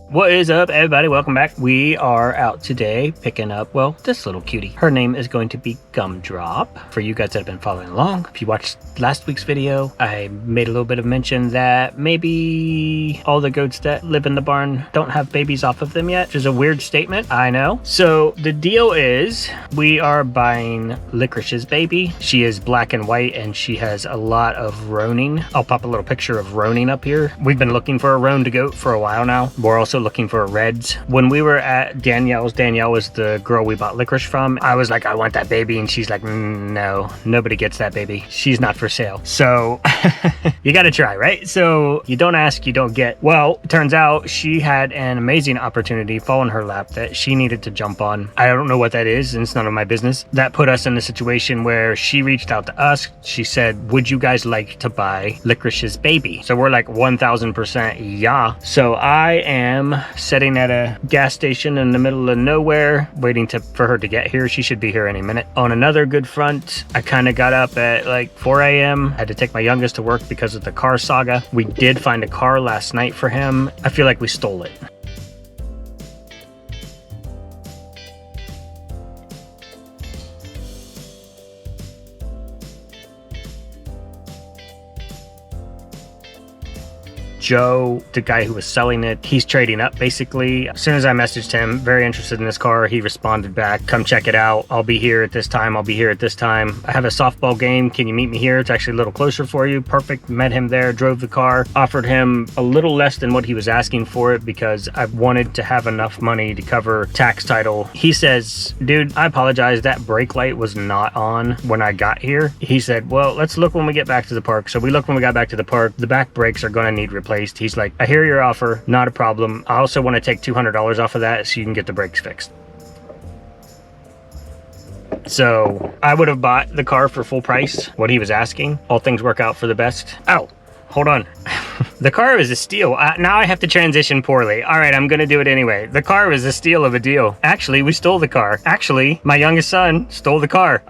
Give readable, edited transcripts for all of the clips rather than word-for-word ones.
What is up, everybody? Welcome back. We are out today picking up, well, this little cutie. Her name is going to be Gumdrop. For you guys that have been following along, if you watched last week's video, I made a little bit of mention that maybe all the goats that live in the barn don't have babies off of them yet, which is a weird statement, I know. So the deal is we are buying Licorice's baby. She is black and white and she has a lot of roaning. I'll pop a little picture of roaning up here. We've been looking for a roan to goat for a while now. We're also looking for a reds. When we were at Danielle was the girl we bought Licorice from. I was like, I want that baby, and she's like, no, nobody gets that baby. She's not for sale. So you gotta try, right? So you don't ask, you don't get. Well, it turns out she had an amazing opportunity fall in her lap that she needed to jump on. I don't know what that is, and it's none of my business. That put us in a situation where she reached out to us. She said, would you guys like to buy Licorice's baby? So we're like 1000% yeah. So I am sitting at a gas station in the middle of nowhere waiting for her to get here. She should be here any minute. On another good front, I kind of got up at like 4 a.m. had to take my youngest to work because of the car saga. We did find a car last night for him. I feel like we stole it. Joe, the guy who was selling it, he's trading up basically. As soon as I messaged him, very interested in this car, he responded back, come check it out. I'll be here at this time. I'll be here at this time. I have a softball game. Can you meet me here? It's actually a little closer for you. Perfect. Met him there, drove the car, offered him a little less than what he was asking for it because I wanted to have enough money to cover tax title. He says, dude, I apologize. That brake light was not on when I got here. He said, well, let's look when we get back to the park. So we looked when we got back to the park. The back brakes are going to need replaced. He's like, I hear your offer, not a problem. I also want to take $200 off of that so you can get the brakes fixed. So I would have bought the car for full price, what he was asking. All things work out for the best. Oh, hold on. The car was a steal. Now I have to transition poorly. All right, I'm gonna do it anyway. The car was a steal of a deal. Actually, we stole the car. Actually, my youngest son stole the car.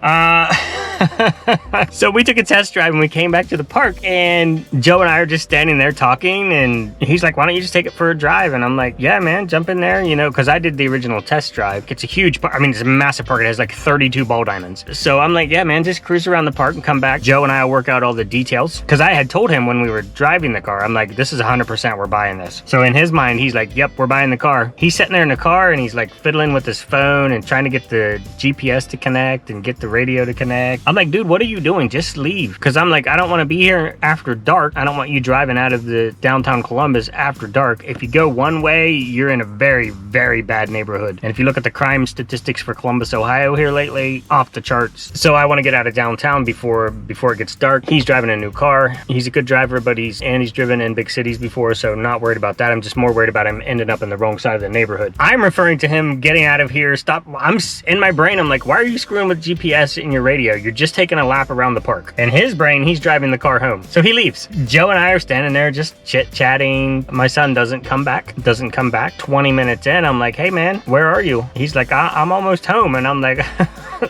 So we took a test drive and we came back to the park and Joe and I are just standing there talking and he's like, why don't you just take it for a drive? And I'm like, yeah, man, jump in there, you know, because I did the original test drive. It's a huge park. I mean, it's a massive park. It has like 32 ball diamonds. So I'm like, yeah, man, just cruise around the park and come back. Joe and I will work out all the details because I had told him when we were driving the car, I'm like, this is 100% we're buying this. So in his mind, he's like, yep, we're buying the car. He's sitting there in the car and he's like fiddling with his phone and trying to get the GPS to connect and get the radio to connect. I'm like, dude, what are you doing? Just leave. Because I'm like, I don't want to be here after dark. I don't want you driving out of the downtown Columbus after dark. If you go one way, you're in a very, very bad neighborhood. And if you look at the crime statistics for Columbus, Ohio here lately, off the charts. So I want to get out of downtown before it gets dark. He's driving a new car. He's a good driver, but he's driven in big cities before, so not worried about that. I'm just more worried about him ending up in the wrong side of the neighborhood. I'm referring to him getting out of here. Stop. I'm in my brain. I'm like, why are you screwing with GPS in your radio? You're just taking a lap around the park. In his brain, he's driving the car home. So he leaves. Joe and I are standing there just chit-chatting. My son doesn't come back. 20 minutes in, I'm like, hey man, where are you? He's like, I'm almost home. And I'm like,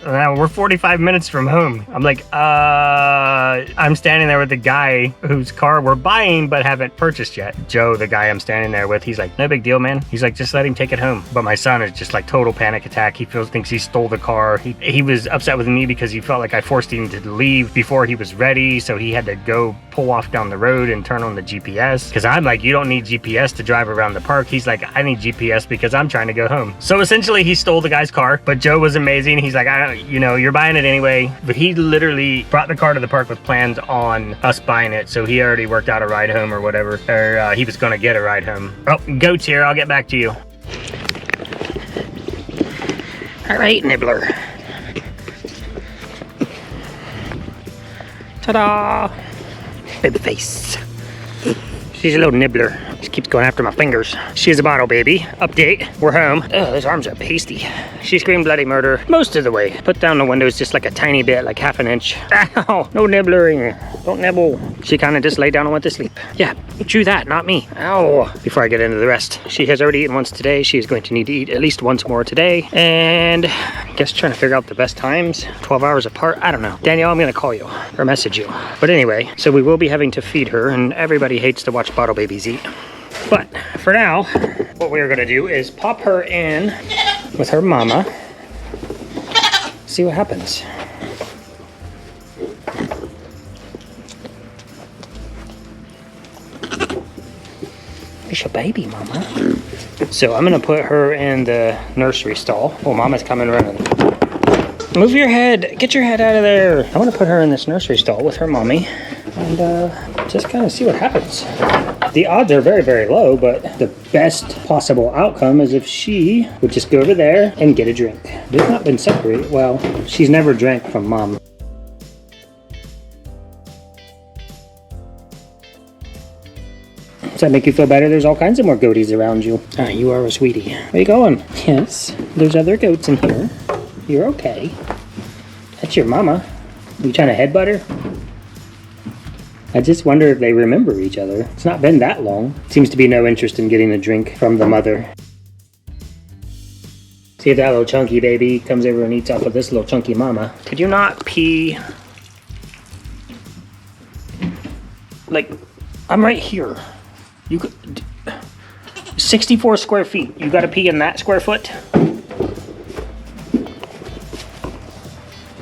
we're 45 minutes from home. I'm like, I'm standing there with the guy whose car we're buying but haven't purchased yet. Joe, the guy I'm standing there with, he's like, no big deal, man. He's like, just let him take it home. But my son is just like total panic attack. He thinks he stole the car. He was upset with me because he felt like I forced him to leave before he was ready. So he had to go pull off down the road and turn on the GPS. Because I'm like, you don't need GPS to drive around the park. He's like, I need GPS because I'm trying to go home. So essentially he stole the guy's car, but Joe was amazing. He's like, you're buying it anyway. But he literally brought the car to the park with plans on us buying it. So he already worked out a ride home or whatever, or he was going to get a ride home. Oh, goat's here. I'll get back to you. All right, nibbler. Ta-da! Baby face. She's a little nibbler. She keeps going after my fingers. She's a bottle baby. Update. We're home. Oh, those arms are pasty. She screamed bloody murder most of the way. Put down the windows just like a tiny bit, like half an inch. Ow! No nibbling. Don't nibble. She kind of just laid down and went to sleep. Yeah, chew that, not me. Ow! Before I get into the rest. She has already eaten once today. She is going to need to eat at least once more today. And I guess trying to figure out the best times. 12 hours apart. I don't know. Danielle, I'm going to call you or message you. But anyway, so we will be having to feed her, and everybody hates to watch bottle babies eat. But for now, What we're gonna do is pop her in with her mama. See what happens. It's your baby, mama. So I'm gonna put her in the nursery stall. Oh, mama's coming running. Move your head, get your head out of there. I wanna put her in this nursery stall with her mommy and just kind of see what happens. The odds are very, very low, but the best possible outcome is if she would just go over there and get a drink. They've not been separated. Well, she's never drank from mom. Does that make you feel better? There's all kinds of more goaties around you. Ah, you are a sweetie. Where are you going? Yes, there's other goats in here. You're okay. That's your mama. You trying to headbutt her? I just wonder if they remember each other. It's not been that long. Seems to be no interest in getting a drink from the mother. See if that little chunky baby comes over and eats off of this little chunky mama. Could you not pee? Like, I'm right here. You could... 64 square feet. You gotta pee in that square foot?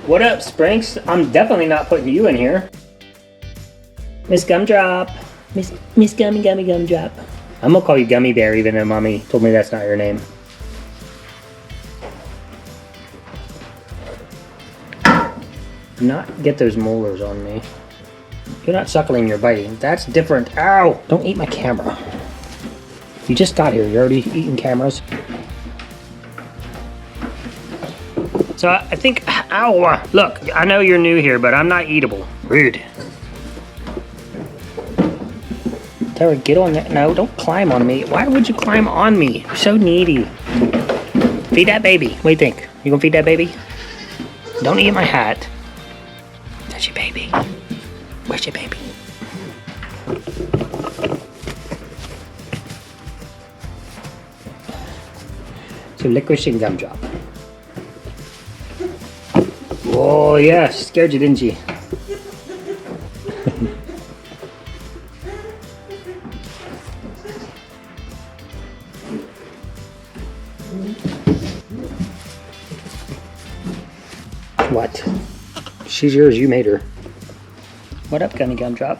What up, Sprinks? I'm definitely not putting you in here. Miss Gumdrop. Miss Gummy Gumdrop. I'm gonna call you Gummy Bear even though mommy told me that's not your name. Do not get those molars on me. You're not suckling, you're biting. That's different. Ow! Don't eat my camera. You just got here. You're already eating cameras. So I think, ow! Look, I know you're new here, but I'm not eatable. Rude. Tara, get on that. No, don't climb on me. Why would you climb on me? You're so needy. Feed that baby. What do you think? You gonna feed that baby? Don't eat my hat. That's your baby. Where's your baby? So Licorice and Gumdrop. Oh yeah, she scared you, didn't she? What? She's yours, you made her. What up, Gunny Gumdrop?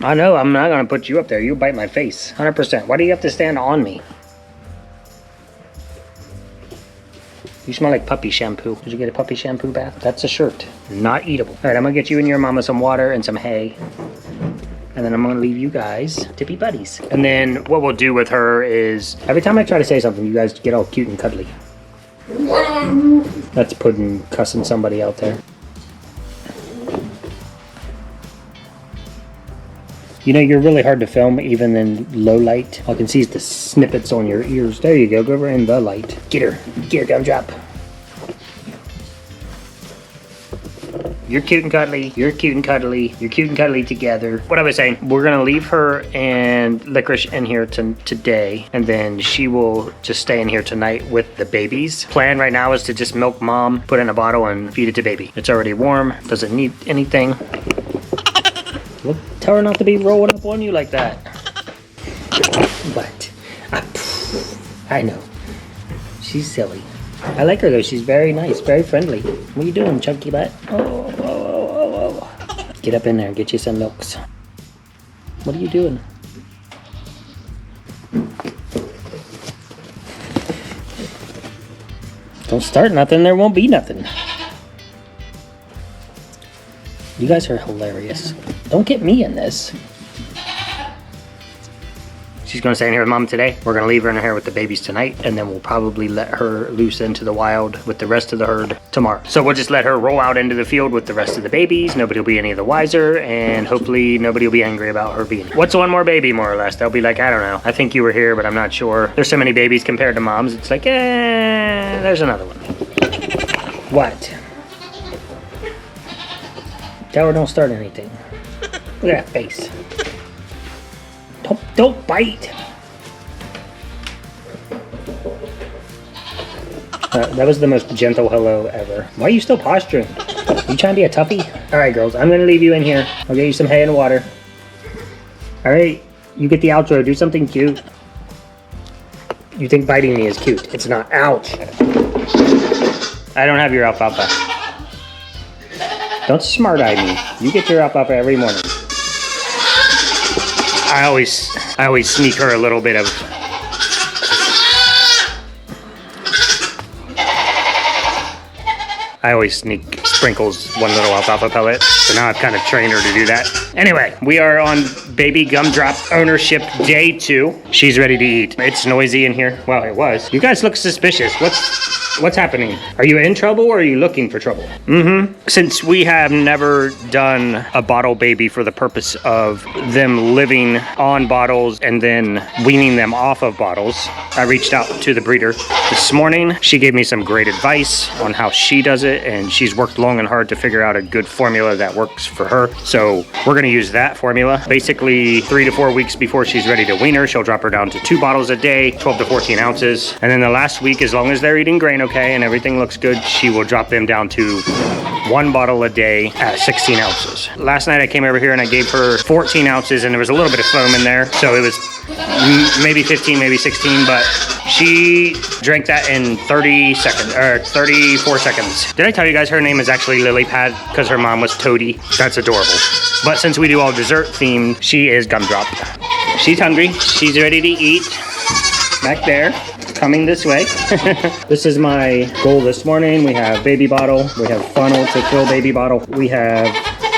I know, I'm not gonna put you up there. You'll bite my face, 100%. Why do you have to stand on me? You smell like puppy shampoo. Did you get a puppy shampoo bath? That's a shirt. Not eatable. All right, I'm gonna get you and your mama some water and some hay. And then I'm gonna leave you guys to be buddies. And then what we'll do with her is, every time I try to say something, you guys get all cute and cuddly. That's Puddin' cussing somebody out there. You know, you're really hard to film even in low light. I can see the snippets on your ears. There you go. Go over in the light. Get her. Get her, Gumdrop. You're cute and cuddly. You're cute and cuddly. You're cute and cuddly together. What I was saying, we're going to leave her and Licorice in here today. And then she will just stay in here tonight with the babies. Plan right now is to just milk mom, put it in a bottle, and feed it to baby. It's already warm. Doesn't need anything. Look, tell her not to be rolling up on you like that. But I know. She's silly. I like her though. She's very nice, very friendly. What are you doing, chunky butt? Oh. Get up in there and get you some milks. What are you doing? Don't start nothing, there won't be nothing. You guys are hilarious. Don't get me in this. She's gonna stay in here with mom today. We're gonna leave her in here with the babies tonight, and then we'll probably let her loose into the wild with the rest of the herd tomorrow. So we'll just let her roll out into the field with the rest of the babies. Nobody will be any of the wiser, and hopefully nobody will be angry about her being. What's one more baby, more or less? They'll be like, I don't know. I think you were here, but I'm not sure. There's so many babies compared to moms. It's like, there's another one. What? Tell her don't start anything. Look at that face. Don't bite. That was the most gentle hello ever. Why are you still posturing? You trying to be a toughie? All right, girls, I'm gonna leave you in here. I'll get you some hay and water. All right, you get the outro. Do something cute. You think biting me is cute. It's not. Ouch. I don't have your alfalfa. Don't smart eye me. You get your alfalfa every morning. I always sneak her a little bit of. I always sprinkles one little alfalfa pellet. So now I've kind of trained her to do that. Anyway, we are on baby Gumdrop ownership day 2. She's ready to eat. It's noisy in here. Well, it was. You guys look suspicious. What's happening? Are you in trouble or are you looking for trouble? Since we have never done a bottle baby for the purpose of them living on bottles and then weaning them off of bottles, I reached out to the breeder this morning. She gave me some great advice on how she does it, and she's worked long and hard to figure out a good formula that works for her. So we're gonna use that formula. Basically 3 to 4 weeks before she's ready to wean her, she'll drop her down to 2 bottles a day, 12 to 14 ounces. And then the last week, as long as they're eating grain okay and everything looks good, she will drop them down to 1 bottle a day at 16 ounces. Last night I came over here and I gave her 14 ounces and there was a little bit of foam in there. So it was maybe 15, maybe 16, but she drank that in 30 seconds, or 34 seconds. Did I tell you guys her name is actually Lily Pad because her mom was Toady? That's adorable. But since we do all dessert themed, she is Gumdrop. She's hungry. She's ready to eat. Back there. Coming this way. This is my goal this morning. We have baby bottle. We have funnel to fill baby bottle. We have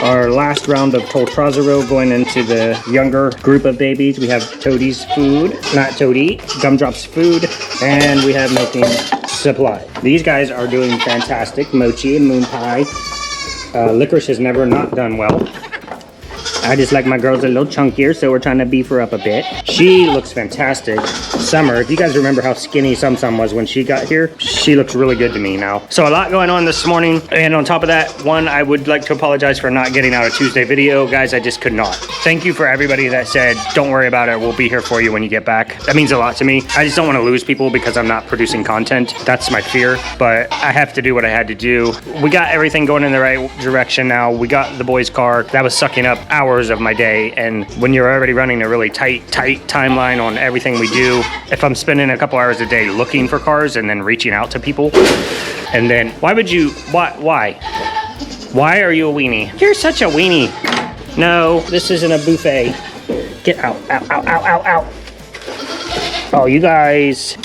our last round of Toltrazero going into the younger group of babies. We have Toadie's food, not Toadie, Gumdrop's food, and we have milking supply. These guys are doing fantastic. Mochi and moon pie. Licorice has never not done well. I just like my girls a little chunkier, so we're trying to beef her up a bit. She looks fantastic. Summer, if you guys remember how skinny Sum was when she got here, she looks really good to me now. So a lot going on this morning. And on top of that, one, I would like to apologize for not getting out a Tuesday video. Guys, I just could not. Thank you for everybody that said, don't worry about it, we'll be here for you when you get back. That means a lot to me. I just don't want to lose people because I'm not producing content. That's my fear, but I have to do what I had to do. We got everything going in the right direction now. We got the boys' car. That was sucking up hours of my day, and when you're already running a really tight timeline on everything we do, if I'm spending a couple hours a day looking for cars and then reaching out to people, and then why are you a weenie? You're such a weenie. No, this isn't a buffet. Get out, out. Oh, you guys,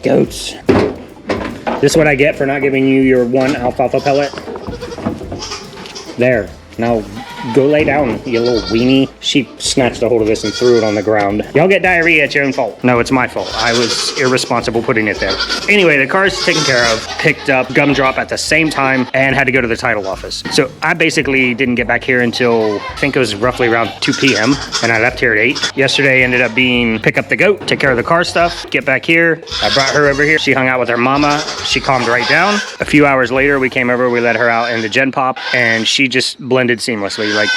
goats. This is what I get for not giving you your 1 alfalfa pellet. There. Now, go lay down, you little weenie. She snatched a hold of this and threw it on the ground. Y'all get diarrhea at your own fault. No, it's my fault. I was irresponsible putting it there. Anyway, the car's taken care of. Picked up Gumdrop at the same time and had to go to the title office. So I basically didn't get back here until, I think it was roughly around 2 p.m. and I left here at 8. Yesterday ended up being pick up the goat, take care of the car stuff, get back here. I brought her over here. She hung out with her mama. She calmed right down. A few hours later, we came over, we let her out in the Gen Pop, and she just blended seamlessly. Like,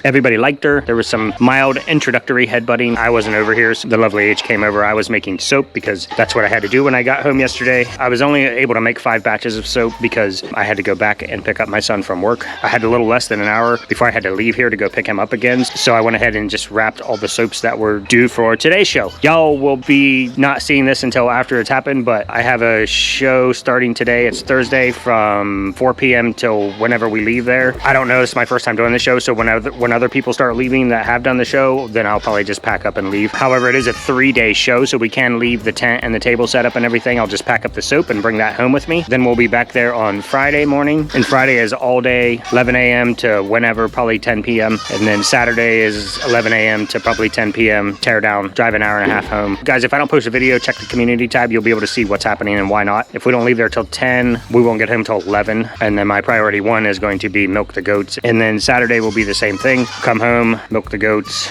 everybody liked her. There was some mild introductory headbutting. I wasn't over here, so the lovely H came over. I was making soap because that's what I had to do when I got home yesterday. I was only able to make 5 batches of soap because I had to go back and pick up my son from work. I had a little less than an hour before I had to leave here to go pick him up again. So I went ahead and just wrapped all the soaps that were due for today's show. Y'all will be not seeing this until after it's happened, but I have a show starting today. It's Thursday from 4 p.m. till whenever we leave there. I don't know. It's my first time doing the show, so when other people start leaving that have done the show, then I'll probably just pack up and leave. However, it is a 3-day show, so we can leave the tent and the table setup and everything. I'll just pack up the soap and bring that home with me. Then we'll be back there on Friday morning, and Friday is all day, 11 a.m. to whenever, probably 10 p.m. And then Saturday is 11 a.m. to probably 10 p.m. Tear down, drive an hour and a half home. Guys, if I don't post a video, check the community tab. You'll be able to see what's happening and why not. If we don't leave there till 10, we won't get home till 11. And then my priority 1 is going to be milk the goats. And then Saturday will be the same thing. Come home, milk the goats,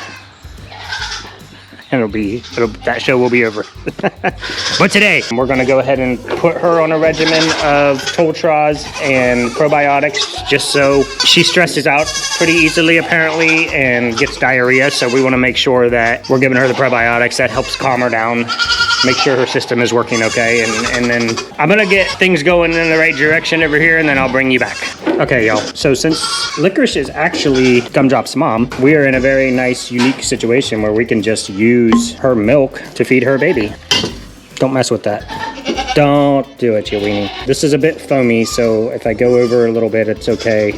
and that show will be over. But today, we're gonna go ahead and put her on a regimen of Toltraz and probiotics, just so she stresses out pretty easily apparently and gets diarrhea. So we wanna make sure that we're giving her the probiotics that helps calm her down, make sure her system is working okay. And then I'm gonna get things going in the right direction over here, and then I'll bring you back. Okay, y'all. So since Licorice is actually Gumdrop's mom, we are in a very nice, unique situation where we can just use use her milk to feed her baby. Don't mess with that. Don't do it, you weenie. This is a bit foamy, so if I go over a little bit, it's okay.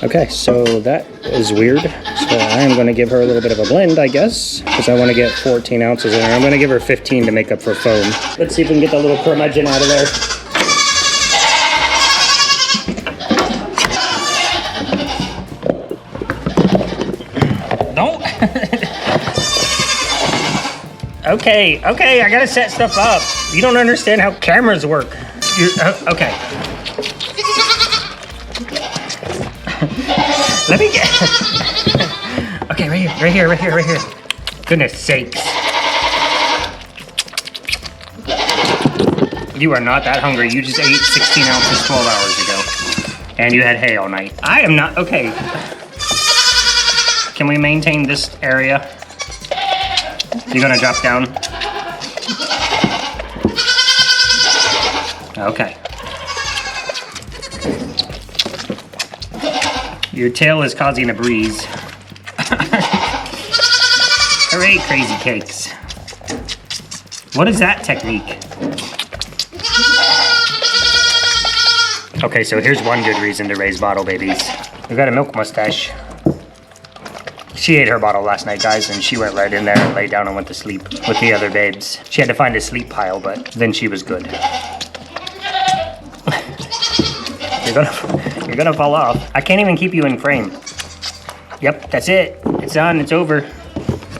Okay, so that is weird. So I am going to give her a little bit of a blend, I guess, because I want to get 14 ounces in there. I'm going to give her 15 to make up for foam. Let's see if we can get the little curmudgeon out of there. Don't. Okay, I gotta set stuff up. You don't understand how cameras work. Okay. Let me get. Okay, right here. Goodness sakes. You are not that hungry. You just ate 16 ounces 12 hours ago. And you had hay all night. I am not. Okay. Can we maintain this area? You're gonna drop down? Okay. Your tail is causing a breeze. Hooray, crazy cakes. What is that technique? Okay, so here's one good reason to raise bottle babies. We've got a milk mustache. She ate her bottle last night, guys, and she went right in there and laid down and went to sleep with the other babes. She had to find a sleep pile, but then she was good. You're gonna fall off. I can't even keep you in frame. Yep, that's it. It's done, it's over.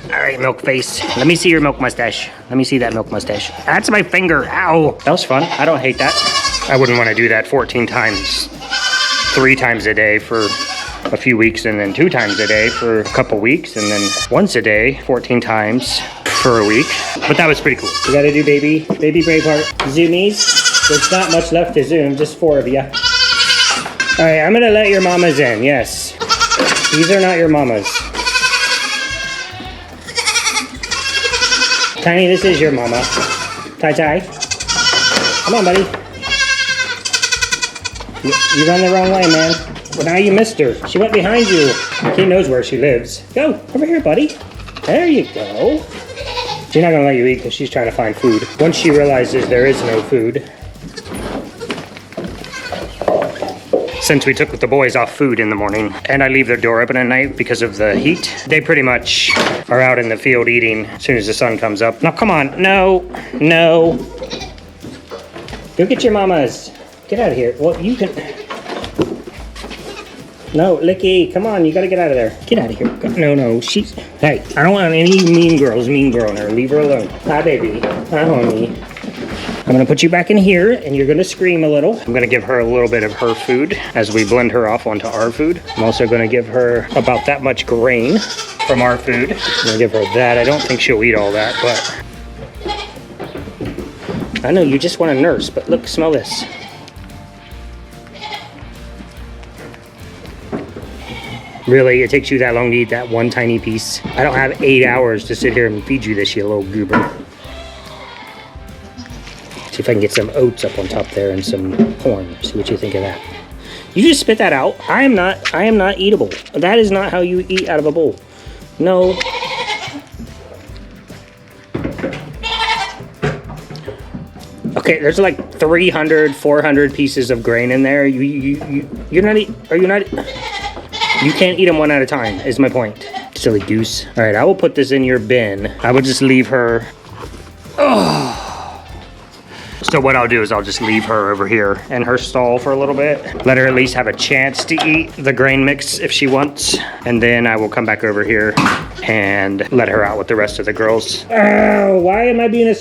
All right, milk face. Let me see your milk mustache. Let me see that milk mustache. That's my finger, ow. That was fun, I don't hate that. I wouldn't wanna do that 14 times, 3 times a day for a few weeks, and then 2 times a day for a couple weeks, and then once a day, 14 times for a week. But that was pretty cool. We gotta do baby Braveheart zoomies. There's not much left to zoom, just 4 of you. All right, I'm gonna let your mamas in, yes. These are not your mamas. Tiny, this is your mama. Tai. Come on, buddy. You run the wrong way, man. Well, now you missed her. She went behind you. He knows where she lives. Go, over here, buddy. There you go. She's not gonna let you eat because she's trying to find food. Once she realizes there is no food. Since we took the boys off food in the morning, and I leave their door open at night because of the heat, they pretty much are out in the field eating as soon as the sun comes up. Now, come on. No. Go get your mamas. Get out of here. Well, you can... No, Licky, come on, you gotta get out of there. Get out of here. No, she's... Hey, I don't want any mean girls mean girling her. Leave her alone. Hi, baby. Hi, homie. I'm gonna put you back in here, and you're gonna scream a little. I'm gonna give her a little bit of her food as we blend her off onto our food. I'm also gonna give her about that much grain from our food. I'm gonna give her that. I don't think she'll eat all that, but... I know, you just want to nurse, but look, smell this. Really, it takes you that long to eat that one tiny piece? I don't have 8 hours to sit here and feed you this, you little goober. See if I can get some oats up on top there and some corn. See what you think of that. You just spit that out. I am not eatable. That is not how you eat out of a bowl. No. Okay, there's like 300, 400 pieces of grain in there. You're not are you not? You can't eat them one at a time, is my point. Silly goose. All right, I will put this in your bin. I would just leave her. Oh. So what I'll do is I'll just leave her over here in her stall for a little bit. Let her at least have a chance to eat the grain mix if she wants. And then I will come back over here and let her out with the rest of the girls. Oh, why am I being a...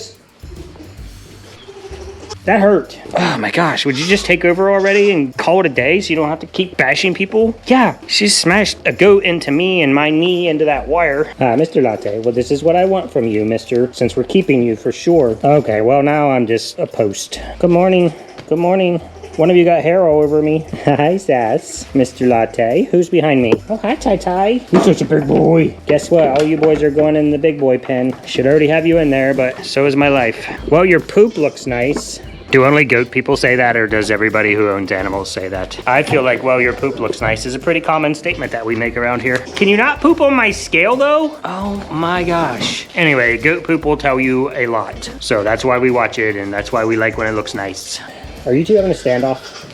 That hurt. Oh my gosh, would you just take over already and call it a day so you don't have to keep bashing people? Yeah, she smashed a goat into me and my knee into that wire. Mr. Latte, well, this is what I want from you, mister, since we're keeping you for sure. Okay, well, now I'm just a post. Good morning. Good morning. One of you got hair all over me. Hi, Sass. Mr. Latte. Who's behind me? Oh, hi, Tai. You're such a big boy. Guess what? All you boys are going in the big boy pen. Should already have you in there, but so is my life. Well, your poop looks nice. Do only goat people say that, or does everybody who owns animals say that? I feel like, well, your poop looks nice is a pretty common statement that we make around here. Can you not poop on my scale though? Oh my gosh. Anyway, goat poop will tell you a lot. So that's why we watch it, and that's why we like when it looks nice. Are you two having a standoff?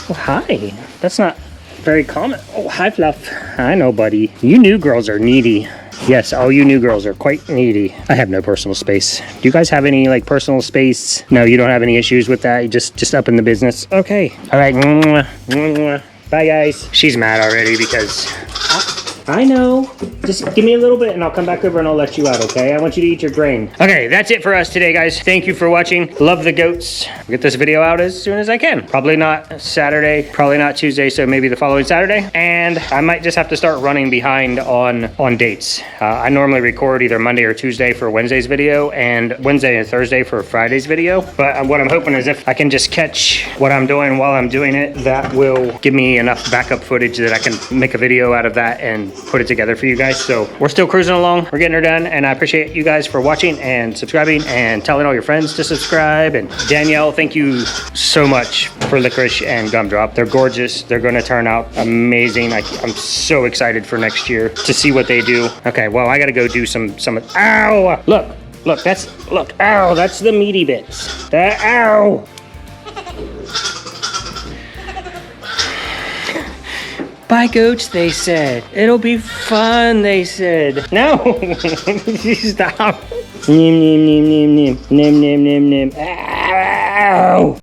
Oh, hi. That's not very common. Oh, hi, Fluff. I know, buddy. You new girls are needy. Yes, all you new girls are quite needy. I have no personal space. Do you guys have any like personal space? No, you don't have any issues with that? You just up in the business? Okay. All right. Bye, guys. She's mad already because... I know. Just give me a little bit and I'll come back over and I'll let you out, okay? I want you to eat your grain. Okay, that's it for us today, guys. Thank you for watching. Love the goats. I'll get this video out as soon as I can. Probably not Saturday, probably not Tuesday, so maybe the following Saturday. And I might just have to start running behind on dates. I normally record either Monday or Tuesday for Wednesday's video and Wednesday and Thursday for Friday's video. But what I'm hoping is if I can just catch what I'm doing while I'm doing it, that will give me enough backup footage that I can make a video out of that and put it together for you guys. So we're still cruising along. We're getting her done, and I appreciate you guys for watching and subscribing and telling all your friends to subscribe. And Danielle, thank you so much for Licorice and Gumdrop. They're gorgeous. They're going to turn out amazing. I'm so excited for next year to see what they do. Okay, well, I got to go do some. Ow! Look, ow! That's the meaty bits. Ow! Bye, goats, they said. It'll be fun, they said. No! Stop. Nim, nim, nim, nim, nim. Nim, nim, nim, nim. Ow!